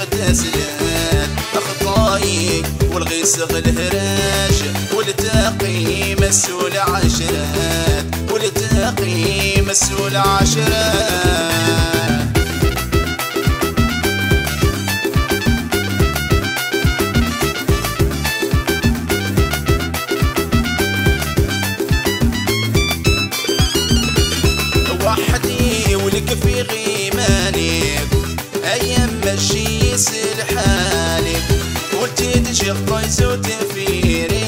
غتسلات أخطايك والغيصغ الهراج والتقي مسؤول عشرات والتقي مسؤول عشرات وحدي ولك في غيمانك أيام ماشي يسل حالك ولتي تجي قيس وتفيري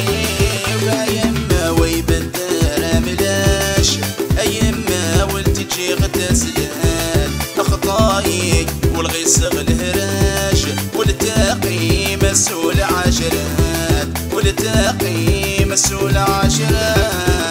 وأيام ما ويبدر ملاش أيام ما ولتي تجي غتسلات أخطايك والغيصغ الهراج والتقي مسؤول عشرات والتقي مسؤول عشرات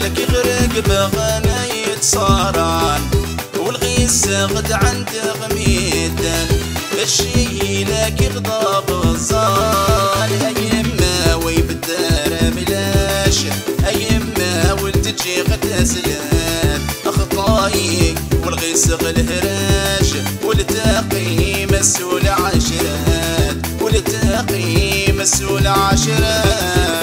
لك يغرق بغانا يتصاران والغيس غد عند غميدا الشي لك يغضب الظال أيام ما ويبدار ملاش أيام ما ولتجي غتسلات أخطايك والغيصغ الهراج والتقي مسؤول عشرات والتقي مسؤول عشرات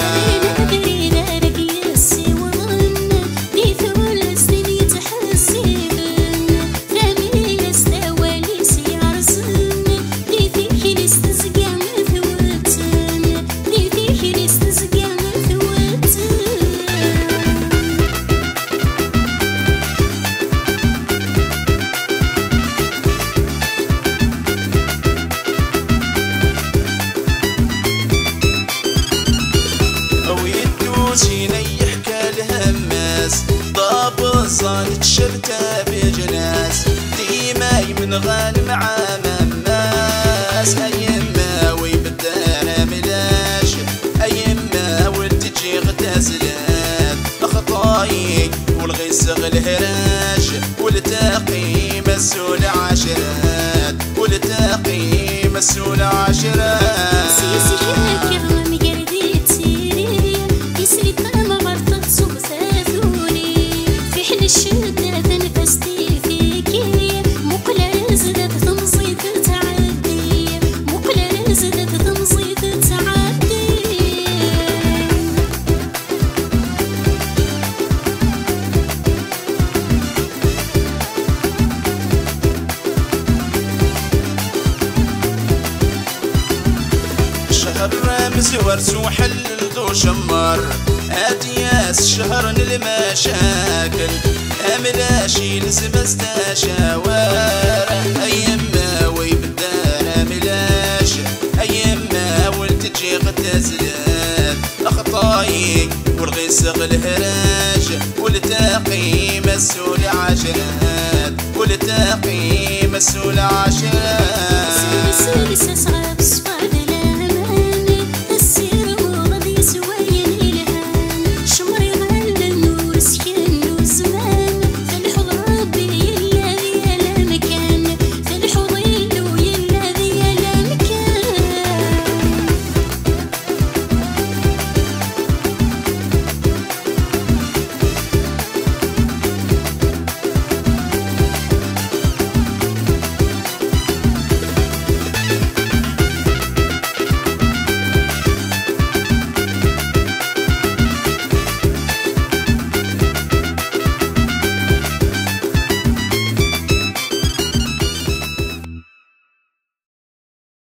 صانت شرته بجناس ديماي من غانم عام ماس أيام ما ويبدانا ملاش أيام ما ولتجي غتسلات أخطايك والغيصغ الهراج والتقي مسؤول عشرات والتقي مسؤول عشرات سيسي شاكر مقردي تسيري يسري ما غرطت صوب ثاثوني الشدة تنفستي فيكي مقلة زدت تمصيد تعدي مقلة زدت تمصيد تعدي شهر مزور سوحل ذو شمر أدياس شهر المشاكل أملاشي لزمز تشاوار أيام ما ويبدانا ملاش أيام ما ولتجي غتسلات أخطايك والغيصغ الهراج والتقي مسؤول عشرات والتقي مسؤول عشرات